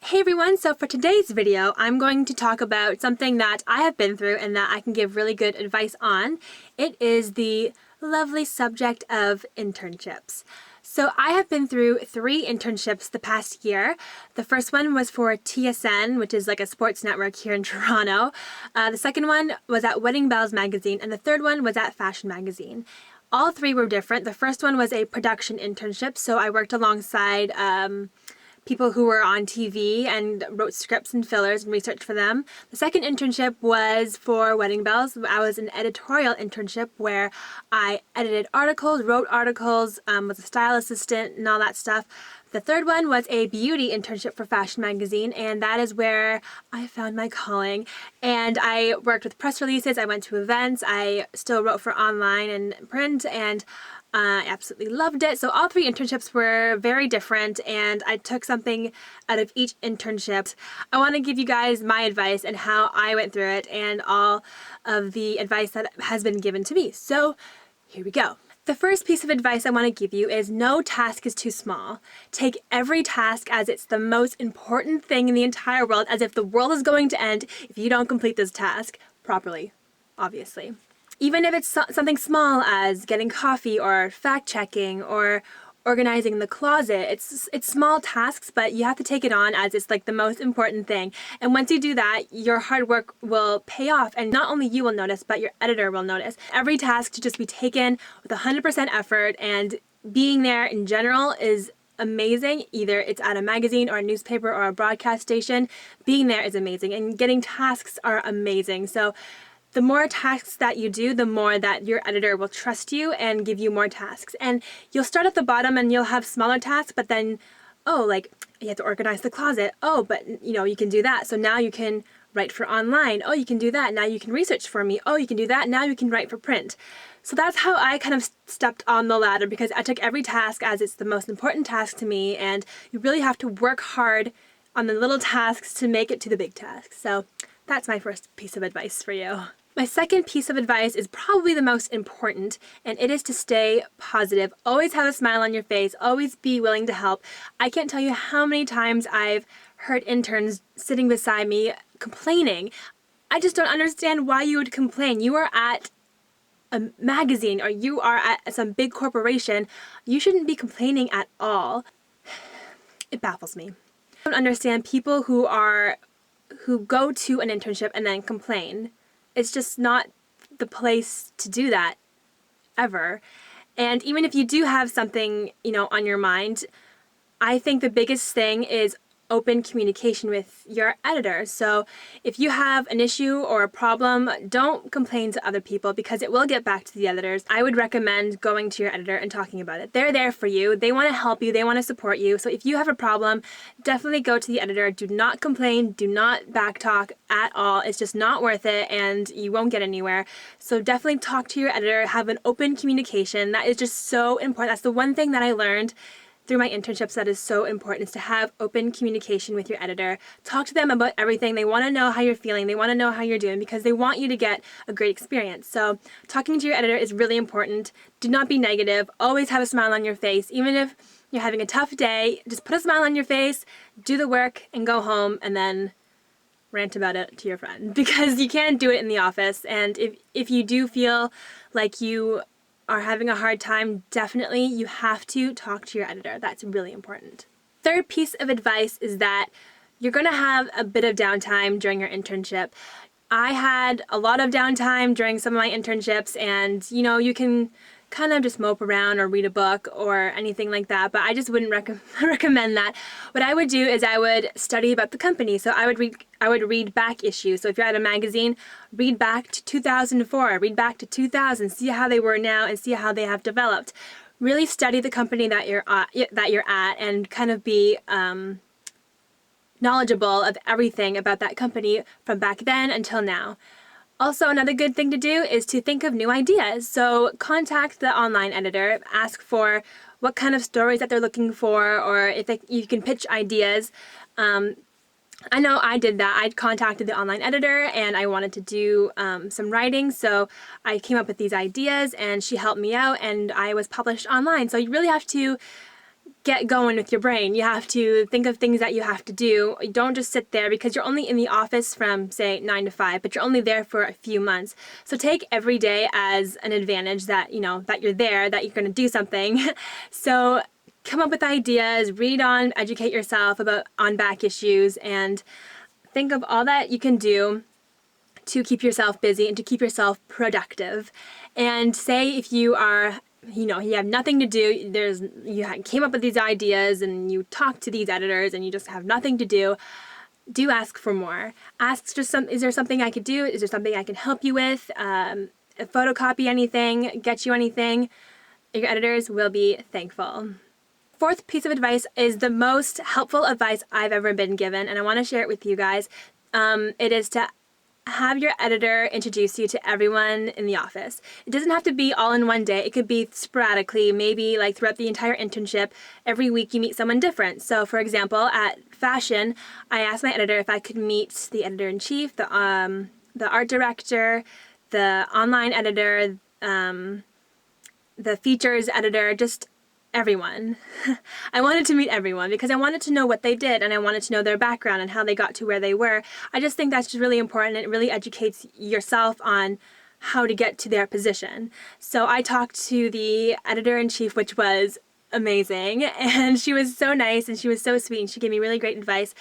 Hey everyone, so for today's video, I'm going to talk about something that I have been through and that I can give really good advice on. It is the lovely subject of internships. So I have been through 3 internships the past year. The first one was for TSN, which is like a sports network here in Toronto. The second one was at Wedding Bells magazine, and the third one was at Fashion magazine. All 3 were different. The first one was a production internship, so I worked alongside people who were on TV and wrote scripts and fillers and researched for them. The second internship was for Wedding Bells. I was an editorial internship where I edited articles, wrote articles, was a style assistant and all that stuff. The third one was a beauty internship for Fashion magazine, and that is where I found my calling. And I worked with press releases, I went to events, I still wrote for online and print, and I absolutely loved it. So all 3 internships were very different, and I took something out of each internship. I want to give you guys my advice and how I went through it and all of the advice that has been given to me. So here we go. The first piece of advice I want to give you is no task is too small. Take every task as it's the most important thing in the entire world, as if the world is going to end if you don't complete this task properly, obviously. Even if it's something small as getting coffee or fact-checking or organizing the closet, it's small tasks, but you have to take it on as it's like the most important thing. And once you do that, your hard work will pay off, and not only you will notice, but your editor will notice. Every task should just be taken with 100% effort, and being there in general is amazing. Either it's at a magazine or a newspaper or a broadcast station, being there is amazing, and getting tasks are amazing. So the more tasks that you do, the more that your editor will trust you and give you more tasks. And you'll start at the bottom and you'll have smaller tasks, but then, oh, like you have to organize the closet. Oh, but you can do that. So now you can write for online. Oh, you can do that. Now you can research for me. Oh, you can do that. Now you can write for print. So that's how I kind of stepped on the ladder, because I took every task as it's the most important task to me, and you really have to work hard on the little tasks to make it to the big tasks. So that's my first piece of advice for you. My second piece of advice is probably the most important, and it is to stay positive. Always have a smile on your face. Always be willing to help. I can't tell you how many times I've heard interns sitting beside me complaining. I just don't understand why you would complain. You are at a magazine or you are at some big corporation. You shouldn't be complaining at all. It baffles me. I don't understand people who go to an internship and then complain. It's just not the place to do that, ever. And even if you do have something, on your mind, I think the biggest thing is open communication with your editor. So if you have an issue or a problem, don't complain to other people, because it will get back to the editors. I would recommend going to your editor and talking about it. They're there for you. They want to help you. They want to support you. So if you have a problem, definitely go to the editor. Do not complain. Do not backtalk at all. It's just not worth it, and you won't get anywhere. So definitely talk to your editor. Have an open communication. That is just so important. That's the one thing that I learned through my internships that is so important, is to have open communication with your editor. Talk to them about everything. They want to know how you're feeling. They want to know how you're doing, because they want you to get a great experience. So talking to your editor is really important. Do not be negative. Always have a smile on your face. Even if you're having a tough day, just put a smile on your face, do the work, and go home, and then rant about it to your friend, because you can't do it in the office. And if you do feel like you are having a hard time, definitely you have to talk to your editor. That's really important. Third piece of advice is that you're going to have a bit of downtime during your internship. I had a lot of downtime during some of my internships, and you can kind of just mope around or read a book or anything like that, but I just wouldn't recommend that. What I would do is I would study about the company. So I would read back issues. So if you're at a magazine, read back to 2004, read back to 2000, see how they were now and see how they have developed. Really study the company that you're at and kind of be knowledgeable of everything about that company from back then until now. Also, another good thing to do is to think of new ideas. So contact the online editor, ask for what kind of stories that they're looking for, or if you can pitch ideas. I know I did that. I contacted the online editor and I wanted to do some writing, so I came up with these ideas and she helped me out and I was published online. So you really have to get going with your brain. You have to think of things that you have to do. Don't just sit there, because you're only in the office from, say, 9 to 5, but you're only there for a few months. So take every day as an advantage that, that you're there, that you're going to do something. So come up with ideas, read on, educate yourself on back issues, and think of all that you can do to keep yourself busy and to keep yourself productive. And say if you are, you have nothing to do, you came up with these ideas and you talked to these editors and you just have nothing to do ask for more. Ask just is there something I could do? Is there something I can help you with? Photocopy anything, get you anything. Your editors will be thankful. Fourth piece of advice is the most helpful advice I've ever been given, and I want to share it with you guys. It is to have your editor introduce you to everyone in the office. It doesn't have to be all in one day. It could be sporadically, maybe like throughout the entire internship. Every week you meet someone different. So for example, at Fashion, I asked my editor if I could meet the editor-in-chief, the art director, the online editor, the features editor, just everyone. I wanted to meet everyone because I wanted to know what they did and I wanted to know their background and how they got to where they were. I just think that's just really important. It really educates yourself on how to get to their position. So I talked to the editor-in-chief, which was amazing, and she was so nice and she was so sweet and she gave me really great advice.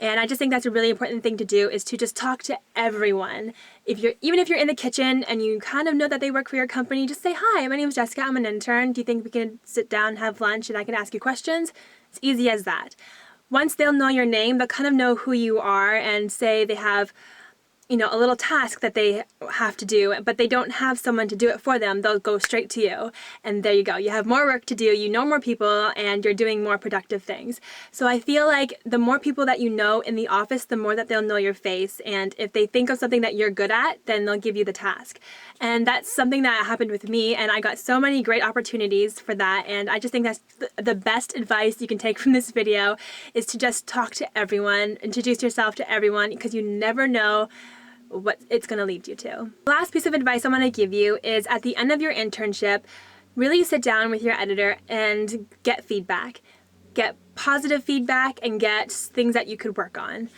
And I just think that's a really important thing to do, is to just talk to everyone. Even if you're in the kitchen and you kind of know that they work for your company, just say, "Hi, my name is Jessica, I'm an intern. Do you think we can sit down, have lunch, and I can ask you questions?" It's easy as that. Once they'll know your name, they'll kind of know who you are, and say they have a little task that they have to do, but they don't have someone to do it for them, they'll go straight to you. And there you go. You have more work to do, you know more people, and you're doing more productive things. So I feel like the more people that you know in the office, the more that they'll know your face. And if they think of something that you're good at, then they'll give you the task. And that's something that happened with me, and I got so many great opportunities for that. And I just think that's the best advice you can take from this video, is to just talk to everyone, introduce yourself to everyone, because you never know what it's going to lead you to. The last piece of advice I want to give you is, at the end of your internship, really sit down with your editor and get feedback. Get positive feedback and get things that you could work on.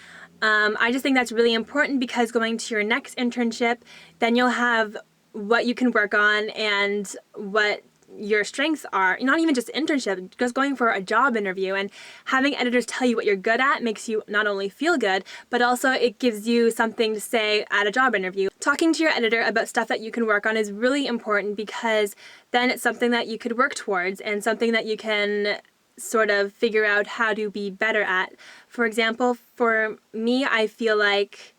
I just think that's really important, because going to your next internship, then you'll have what you can work on and what your strengths are. Not even just internship, just going for a job interview, and having editors tell you what you're good at makes you not only feel good, but also it gives you something to say at a job interview. Talking to your editor about stuff that you can work on is really important, because then it's something that you could work towards and something that you can sort of figure out how to be better at. For example, for me, I feel like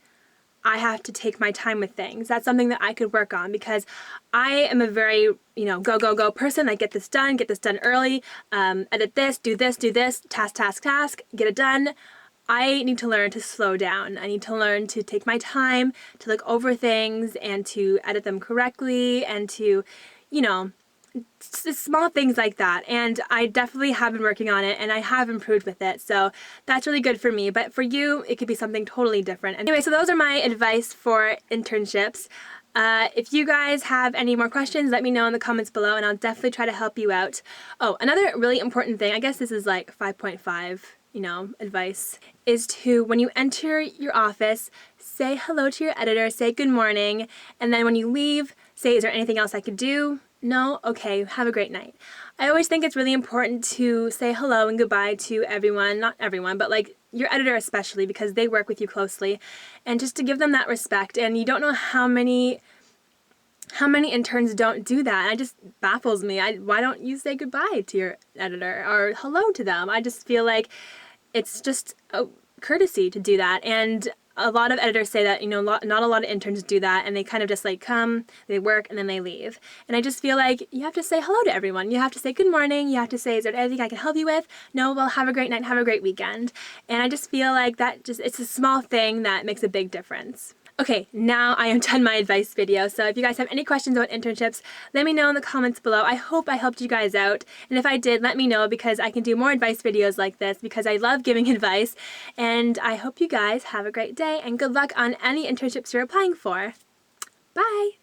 I have to take my time with things. That's something that I could work on, because I am a very, go, go, go person. Like, get this done early, edit this, do this, task, get it done. I need to learn to slow down. I need to learn to take my time to look over things and to edit them correctly, and to, small things like that. And I definitely have been working on it, and I have improved with it. So that's really good for me. But for you, it could be something totally different. Anyway, so those are my advice for internships. If you guys have any more questions, let me know in the comments below, and I'll definitely try to help you out. Oh, another really important thing, I guess this is like 5.5, advice, is to, when you enter your office, say hello to your editor, say good morning, and then when you leave, say, "Is there anything else I could do? No? Okay, have a great night." I always think it's really important to say hello and goodbye to everyone, not everyone, but like your editor especially, because they work with you closely, and just to give them that respect. And you don't know how many interns don't do that. It just baffles me. Why don't you say goodbye to your editor or hello to them? I just feel like it's just a courtesy to do that. And a lot of editors say that, not a lot of interns do that, and they kind of just like come, they work, and then they leave. And I just feel like you have to say hello to everyone. You have to say good morning. You have to say, "Is there anything I can help you with?" "No?" "Well, have a great night, have a great weekend." And I just feel like it's a small thing that makes a big difference. Okay, now I am done my advice video. So if you guys have any questions about internships, let me know in the comments below. I hope I helped you guys out. And if I did, let me know, because I can do more advice videos like this, because I love giving advice. And I hope you guys have a great day, and good luck on any internships you're applying for. Bye!